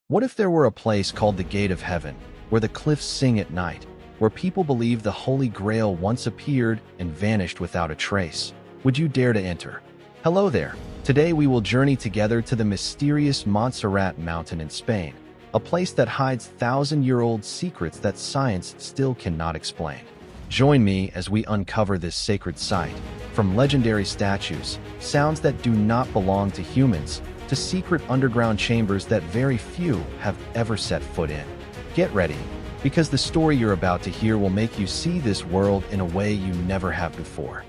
What if there were a place called the Gate of Heaven, where the cliffs sing at night, where people believe the Holy Grail once appeared and vanished without a trace? Would you dare to enter? Hello there. Today we will journey together to the mysterious Montserrat mountain in Spain, a place that hides thousand-year-old secrets that science still cannot explain. Join me as we uncover this sacred site, from legendary statues, sounds that do not belong to humans, to secret underground chambers that very few have ever set foot in. Get ready, because the story you're about to hear will make you see this world in a way you never have before.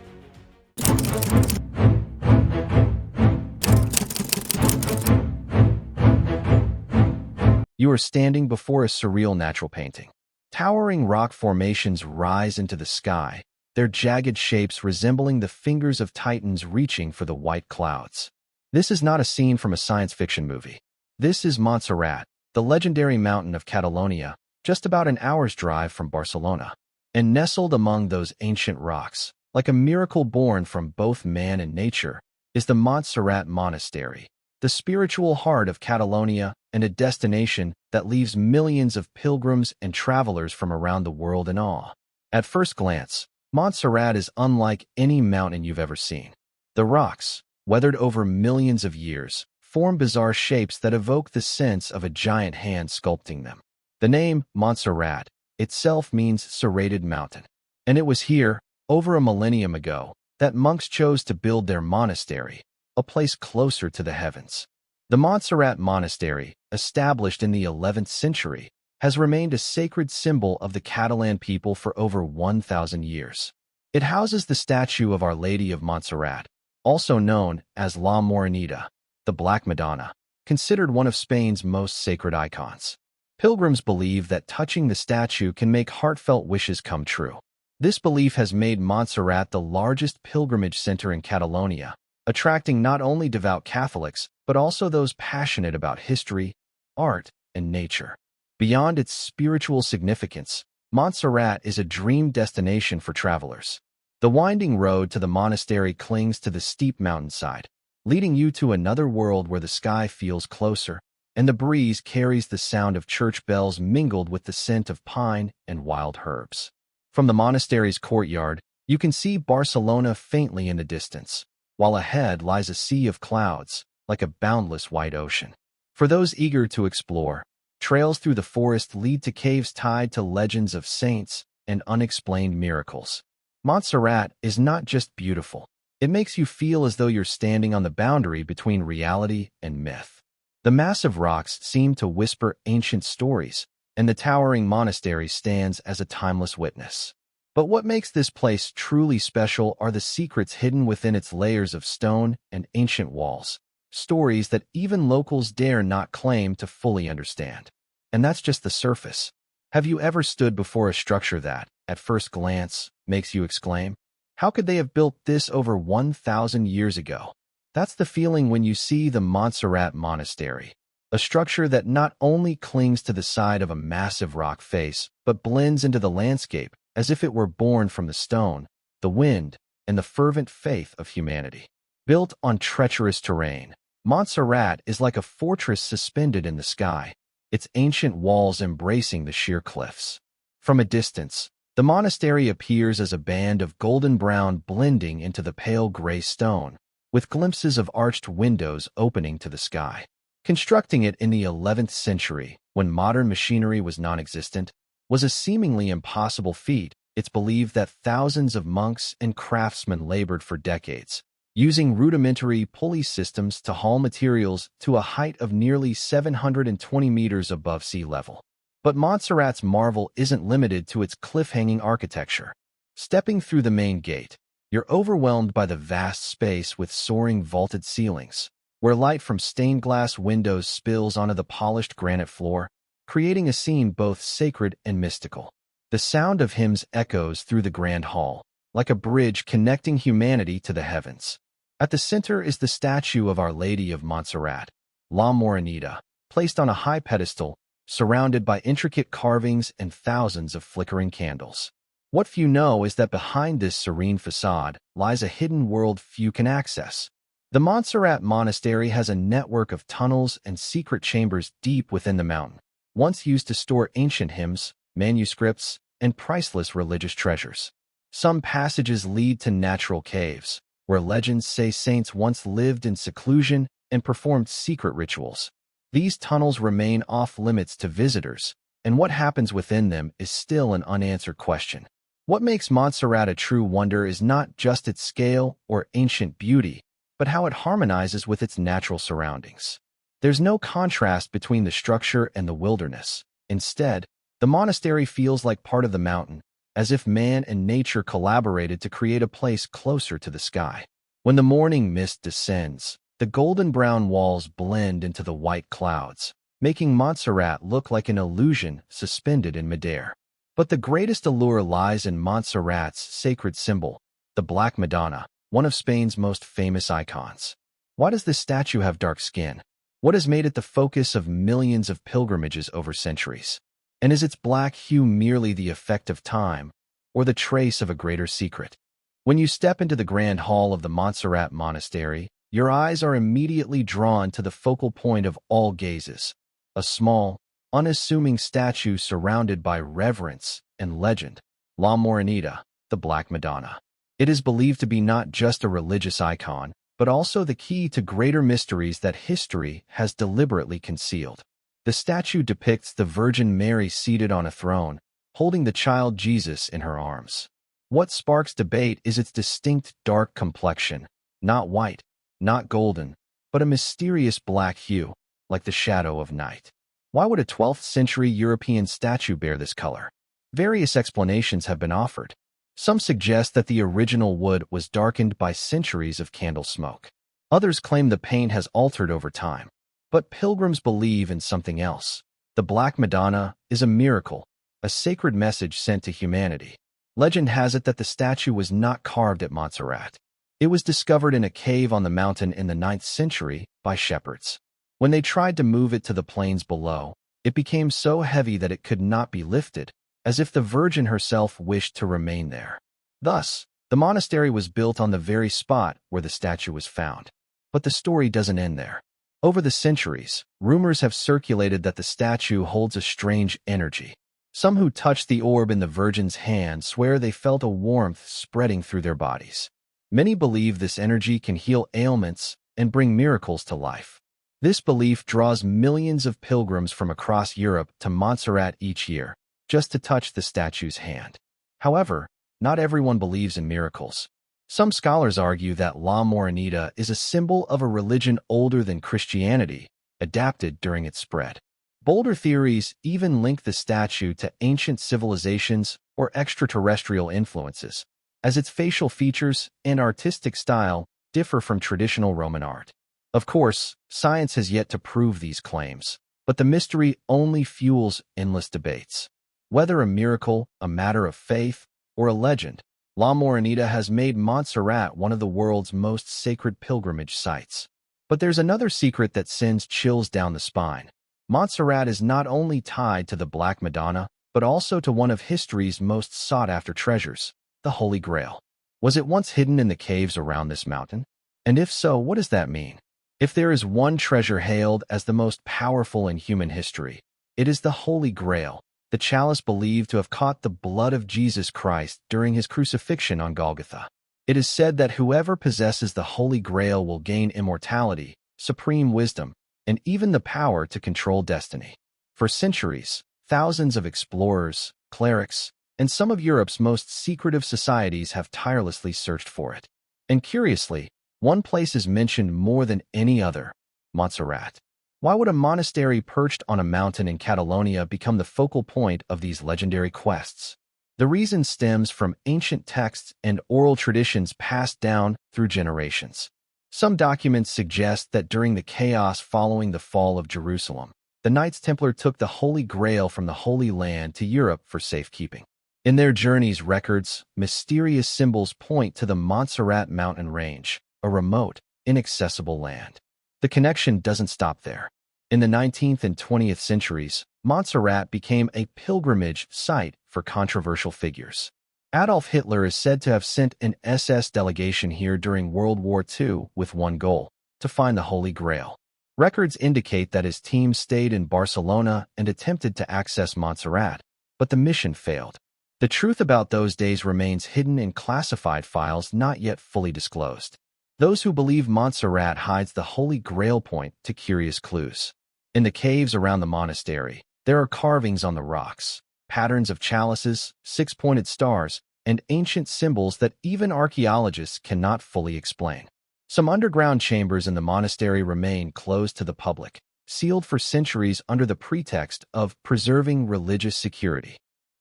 You are standing before a surreal natural painting. Towering rock formations rise into the sky, their jagged shapes resembling the fingers of titans reaching for the white clouds. This is not a scene from a science fiction movie. This is Montserrat, the legendary mountain of Catalonia, just about an hour's drive from Barcelona. And nestled among those ancient rocks, like a miracle born from both man and nature, is the Montserrat Monastery, the spiritual heart of Catalonia and a destination that leaves millions of pilgrims and travelers from around the world in awe. At first glance, Montserrat is unlike any mountain you've ever seen. The rocks, weathered over millions of years, form bizarre shapes that evoke the sense of a giant hand sculpting them. The name Montserrat itself means serrated mountain, and it was here, over a millennium ago, that monks chose to build their monastery, a place closer to the heavens. The Montserrat Monastery, established in the 11th century, has remained a sacred symbol of the Catalan people for over 1,000 years. It houses the statue of Our Lady of Montserrat, also known as La Morenita, the Black Madonna, considered one of Spain's most sacred icons. Pilgrims believe that touching the statue can make heartfelt wishes come true. This belief has made Montserrat the largest pilgrimage center in Catalonia, attracting not only devout Catholics, but also those passionate about history, art, and nature. Beyond its spiritual significance, Montserrat is a dream destination for travelers. The winding road to the monastery clings to the steep mountainside, leading you to another world where the sky feels closer, and the breeze carries the sound of church bells mingled with the scent of pine and wild herbs. From the monastery's courtyard, you can see Barcelona faintly in the distance, while ahead lies a sea of clouds, like a boundless white ocean. For those eager to explore, trails through the forest lead to caves tied to legends of saints and unexplained miracles. Montserrat is not just beautiful. It makes you feel as though you're standing on the boundary between reality and myth. The massive rocks seem to whisper ancient stories, and the towering monastery stands as a timeless witness. But what makes this place truly special are the secrets hidden within its layers of stone and ancient walls, stories that even locals dare not claim to fully understand. And that's just the surface. Have you ever stood before a structure that, at first glance, makes you exclaim, "How could they have built this over 1,000 years ago?" That's the feeling when you see the Montserrat Monastery, a structure that not only clings to the side of a massive rock face, but blends into the landscape as if it were born from the stone, the wind, and the fervent faith of humanity. Built on treacherous terrain, Montserrat is like a fortress suspended in the sky, its ancient walls embracing the sheer cliffs. From a distance, the monastery appears as a band of golden brown blending into the pale gray stone, with glimpses of arched windows opening to the sky. Constructing it in the 11th century, when modern machinery was non-existent, was a seemingly impossible feat. It's believed that thousands of monks and craftsmen labored for decades, using rudimentary pulley systems to haul materials to a height of nearly 720 meters above sea level. But Montserrat's marvel isn't limited to its cliff-hanging architecture. Stepping through the main gate, you're overwhelmed by the vast space with soaring vaulted ceilings, where light from stained glass windows spills onto the polished granite floor, creating a scene both sacred and mystical. The sound of hymns echoes through the grand hall, like a bridge connecting humanity to the heavens. At the center is the statue of Our Lady of Montserrat, La Morenita, placed on a high pedestal, surrounded by intricate carvings and thousands of flickering candles. What few know is that behind this serene facade lies a hidden world few can access. The Montserrat Monastery has a network of tunnels and secret chambers deep within the mountain, once used to store ancient hymns, manuscripts, and priceless religious treasures. Some passages lead to natural caves, where legends say saints once lived in seclusion and performed secret rituals. These tunnels remain off-limits to visitors, and what happens within them is still an unanswered question. What makes Montserrat a true wonder is not just its scale or ancient beauty, but how it harmonizes with its natural surroundings. There's no contrast between the structure and the wilderness. Instead, the monastery feels like part of the mountain, as if man and nature collaborated to create a place closer to the sky. When the morning mist descends, the golden-brown walls blend into the white clouds, making Montserrat look like an illusion suspended in midair. But the greatest allure lies in Montserrat's sacred symbol, the Black Madonna, one of Spain's most famous icons. Why does this statue have dark skin? What has made it the focus of millions of pilgrimages over centuries? And is its black hue merely the effect of time, or the trace of a greater secret? When you step into the grand hall of the Montserrat Monastery, your eyes are immediately drawn to the focal point of all gazes, a small, unassuming statue surrounded by reverence and legend, La Morenita, the Black Madonna. It is believed to be not just a religious icon, but also the key to greater mysteries that history has deliberately concealed. The statue depicts the Virgin Mary seated on a throne, holding the child Jesus in her arms. What sparks debate is its distinct dark complexion, not white, not golden, but a mysterious black hue, like the shadow of night. Why would a 12th-century European statue bear this color? Various explanations have been offered. Some suggest that the original wood was darkened by centuries of candle smoke. Others claim the paint has altered over time. But pilgrims believe in something else. The Black Madonna is a miracle, a sacred message sent to humanity. Legend has it that the statue was not carved at Montserrat. It was discovered in a cave on the mountain in the 9th century by shepherds. When they tried to move it to the plains below, it became so heavy that it could not be lifted, as if the Virgin herself wished to remain there. Thus, the monastery was built on the very spot where the statue was found. But the story doesn't end there. Over the centuries, rumors have circulated that the statue holds a strange energy. Some who touched the orb in the Virgin's hand swear they felt a warmth spreading through their bodies. Many believe this energy can heal ailments and bring miracles to life. This belief draws millions of pilgrims from across Europe to Montserrat each year, just to touch the statue's hand. However, not everyone believes in miracles. Some scholars argue that La Morenita is a symbol of a religion older than Christianity, adapted during its spread. Bolder theories even link the statue to ancient civilizations or extraterrestrial influences, as its facial features and artistic style differ from traditional Roman art. Of course, science has yet to prove these claims, but the mystery only fuels endless debates. Whether a miracle, a matter of faith, or a legend, La Morenita has made Montserrat one of the world's most sacred pilgrimage sites. But there's another secret that sends chills down the spine. Montserrat is not only tied to the Black Madonna, but also to one of history's most sought-after treasures, the Holy Grail. Was it once hidden in the caves around this mountain? And if so, what does that mean? If there is one treasure hailed as the most powerful in human history, it is the Holy Grail, the chalice believed to have caught the blood of Jesus Christ during his crucifixion on Golgotha. It is said that whoever possesses the Holy Grail will gain immortality, supreme wisdom, and even the power to control destiny. For centuries, thousands of explorers, clerics, and some of Europe's most secretive societies have tirelessly searched for it. And curiously, one place is mentioned more than any other: Montserrat. Why would a monastery perched on a mountain in Catalonia become the focal point of these legendary quests? The reason stems from ancient texts and oral traditions passed down through generations. Some documents suggest that during the chaos following the fall of Jerusalem, the Knights Templar took the Holy Grail from the Holy Land to Europe for safekeeping. In their journey's records, mysterious symbols point to the Montserrat mountain range, a remote, inaccessible land. The connection doesn't stop there. In the 19th and 20th centuries, Montserrat became a pilgrimage site for controversial figures. Adolf Hitler is said to have sent an SS delegation here during World War II with one goal: to find the Holy Grail. Records indicate that his team stayed in Barcelona and attempted to access Montserrat, but the mission failed. The truth about those days remains hidden in classified files not yet fully disclosed. Those who believe Montserrat hides the Holy Grail point to curious clues. In the caves around the monastery, there are carvings on the rocks, patterns of chalices, six-pointed stars, and ancient symbols that even archaeologists cannot fully explain. Some underground chambers in the monastery remain closed to the public, sealed for centuries under the pretext of preserving religious security.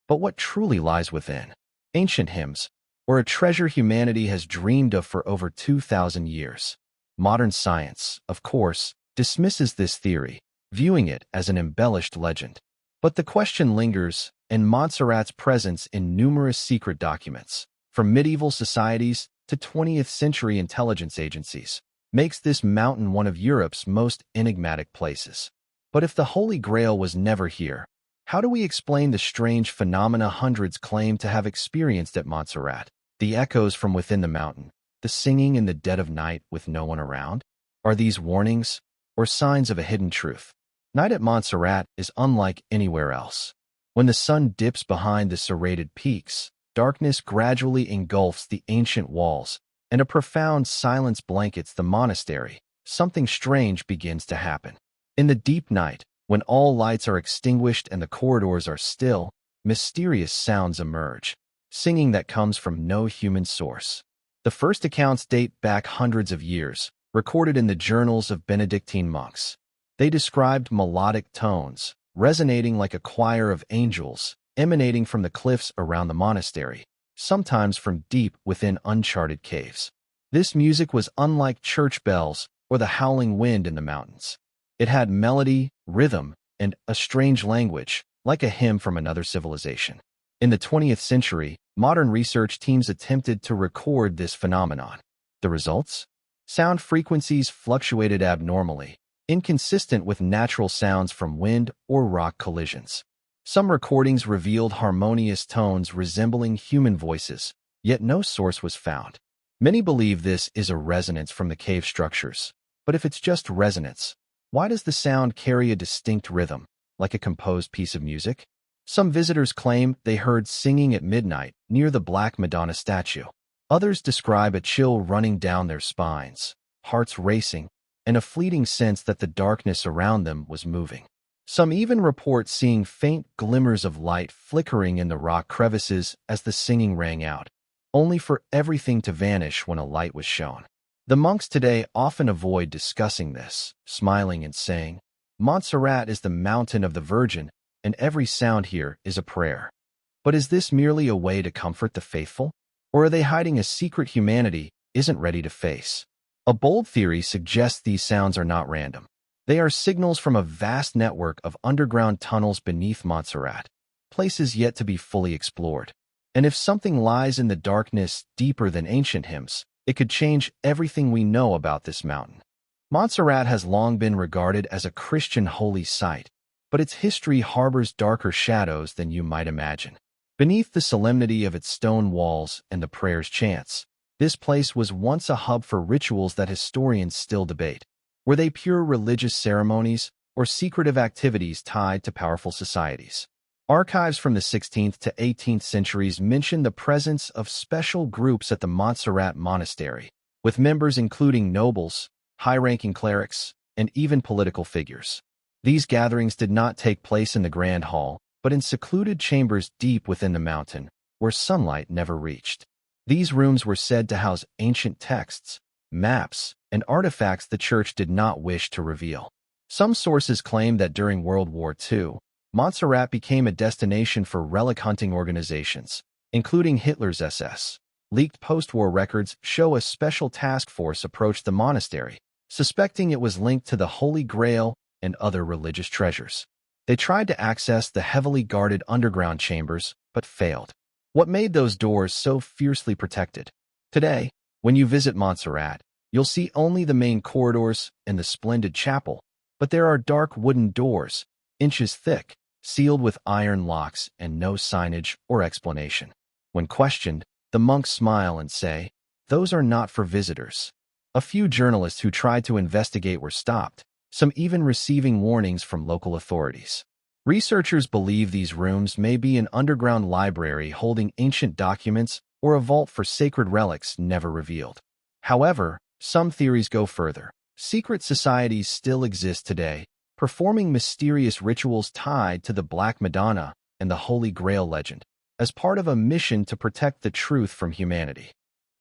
But what truly lies within? Ancient hymns, or a treasure humanity has dreamed of for over 2,000 years. Modern science, of course, dismisses this theory, viewing it as an embellished legend. But the question lingers, and Montserrat's presence in numerous secret documents, from medieval societies to 20th century intelligence agencies, makes this mountain one of Europe's most enigmatic places. But if the Holy Grail was never here, how do we explain the strange phenomena hundreds claim to have experienced at Montserrat? The echoes from within the mountain, the singing in the dead of night with no one around? Are these warnings or signs of a hidden truth? Night at Montserrat is unlike anywhere else. When the sun dips behind the serrated peaks, darkness gradually engulfs the ancient walls, and a profound silence blankets the monastery. Something strange begins to happen. In the deep night, when all lights are extinguished and the corridors are still, mysterious sounds emerge, singing that comes from no human source. The first accounts date back hundreds of years, recorded in the journals of Benedictine monks. They described melodic tones, resonating like a choir of angels, emanating from the cliffs around the monastery, sometimes from deep within uncharted caves. This music was unlike church bells or the howling wind in the mountains. It had melody, rhythm, and a strange language, like a hymn from another civilization. In the 20th century, modern research teams attempted to record this phenomenon. The results? Sound frequencies fluctuated abnormally, inconsistent with natural sounds from wind or rock collisions. Some recordings revealed harmonious tones resembling human voices, yet no source was found. Many believe this is a resonance from the cave structures. But if it's just resonance, why does the sound carry a distinct rhythm, like a composed piece of music? Some visitors claim they heard singing at midnight near the Black Madonna statue. Others describe a chill running down their spines, hearts racing, and a fleeting sense that the darkness around them was moving. Some even report seeing faint glimmers of light flickering in the rock crevices as the singing rang out, only for everything to vanish when a light was shown. The monks today often avoid discussing this, smiling and saying, "Montserrat is the mountain of the Virgin, and every sound here is a prayer." But is this merely a way to comfort the faithful? Or are they hiding a secret humanity isn't ready to face? A bold theory suggests these sounds are not random. They are signals from a vast network of underground tunnels beneath Montserrat, places yet to be fully explored. And if something lies in the darkness deeper than ancient hymns, it could change everything we know about this mountain. Montserrat has long been regarded as a Christian holy site, but its history harbors darker shadows than you might imagine. Beneath the solemnity of its stone walls and the prayers' chants, this place was once a hub for rituals that historians still debate. Were they pure religious ceremonies or secretive activities tied to powerful societies? Archives from the 16th to 18th centuries mention the presence of special groups at the Montserrat Monastery, with members including nobles, high-ranking clerics, and even political figures. These gatherings did not take place in the Grand Hall, but in secluded chambers deep within the mountain, where sunlight never reached. These rooms were said to house ancient texts, maps, and artifacts the church did not wish to reveal. Some sources claim that during World War II, Montserrat became a destination for relic hunting organizations, including Hitler's SS. Leaked post-war records show a special task force approached the monastery, suspecting it was linked to the Holy Grail and other religious treasures. They tried to access the heavily guarded underground chambers, but failed. What made those doors so fiercely protected? Today, when you visit Montserrat, you'll see only the main corridors and the splendid chapel, but there are dark wooden doors, inches thick, sealed with iron locks and no signage or explanation. When questioned, the monks smile and say, "Those are not for visitors. A few journalists who tried to investigate were stopped, some even receiving warnings from local authorities. Researchers believe these rooms may be an underground library holding ancient documents or a vault for sacred relics never revealed. However, some theories go further. Secret societies still exist today, performing mysterious rituals tied to the Black Madonna and the Holy Grail legend, as part of a mission to protect the truth from humanity.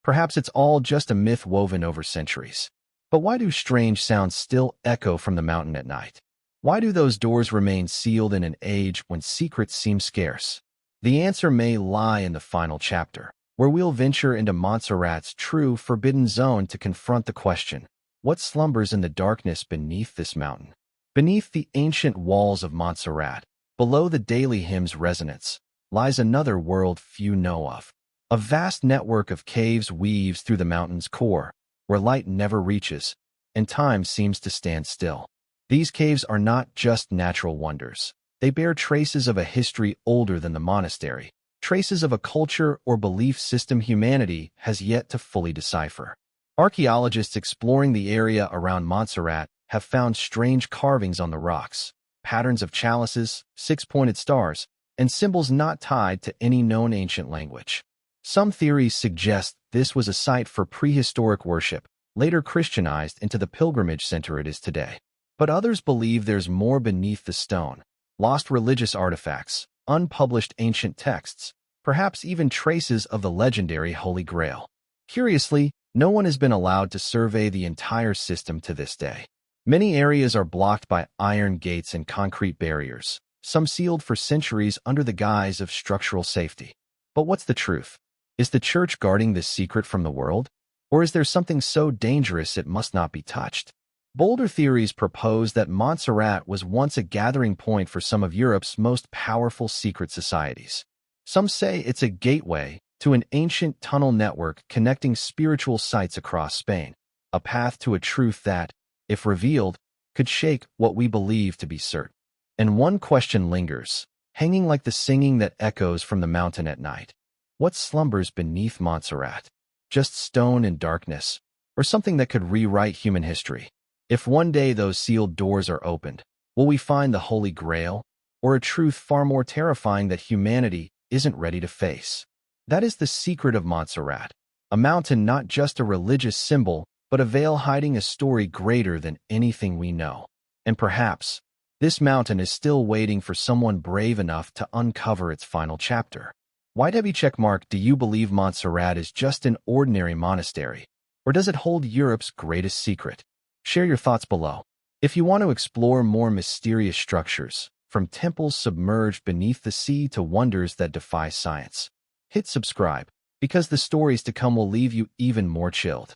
Perhaps it's all just a myth woven over centuries. But why do strange sounds still echo from the mountain at night? Why do those doors remain sealed in an age when secrets seem scarce? The answer may lie in the final chapter, where we'll venture into Montserrat's true forbidden zone to confront the question, what slumbers in the darkness beneath this mountain? Beneath the ancient walls of Montserrat, below the daily hymn's resonance, lies another world few know of. A vast network of caves weaves through the mountain's core, where light never reaches, and time seems to stand still. These caves are not just natural wonders. They bear traces of a history older than the monastery, traces of a culture or belief system humanity has yet to fully decipher. Archaeologists exploring the area around Montserrat have found strange carvings on the rocks, patterns of chalices, six-pointed stars, and symbols not tied to any known ancient language. Some theories suggest this was a site for prehistoric worship, later Christianized into the pilgrimage center it is today. But others believe there's more beneath the stone, lost religious artifacts, unpublished ancient texts, perhaps even traces of the legendary Holy Grail. Curiously, no one has been allowed to survey the entire system to this day. Many areas are blocked by iron gates and concrete barriers, some sealed for centuries under the guise of structural safety. But what's the truth? Is the church guarding this secret from the world? Or is there something so dangerous it must not be touched? Bolder theories propose that Montserrat was once a gathering point for some of Europe's most powerful secret societies. Some say it's a gateway to an ancient tunnel network connecting spiritual sites across Spain, a path to a truth that, if revealed, could shake what we believe to be certain. And one question lingers, hanging like the singing that echoes from the mountain at night. What slumbers beneath Montserrat? Just stone and darkness, or something that could rewrite human history? If one day those sealed doors are opened, will we find the Holy Grail, or a truth far more terrifying that humanity isn't ready to face? That is the secret of Montserrat, a mountain not just a religious symbol, but a veil hiding a story greater than anything we know. And perhaps, this mountain is still waiting for someone brave enough to uncover its final chapter. YW do you believe Montserrat is just an ordinary monastery, or does it hold Europe's greatest secret? Share your thoughts below. If you want to explore more mysterious structures, from temples submerged beneath the sea to wonders that defy science, hit subscribe, because the stories to come will leave you even more chilled.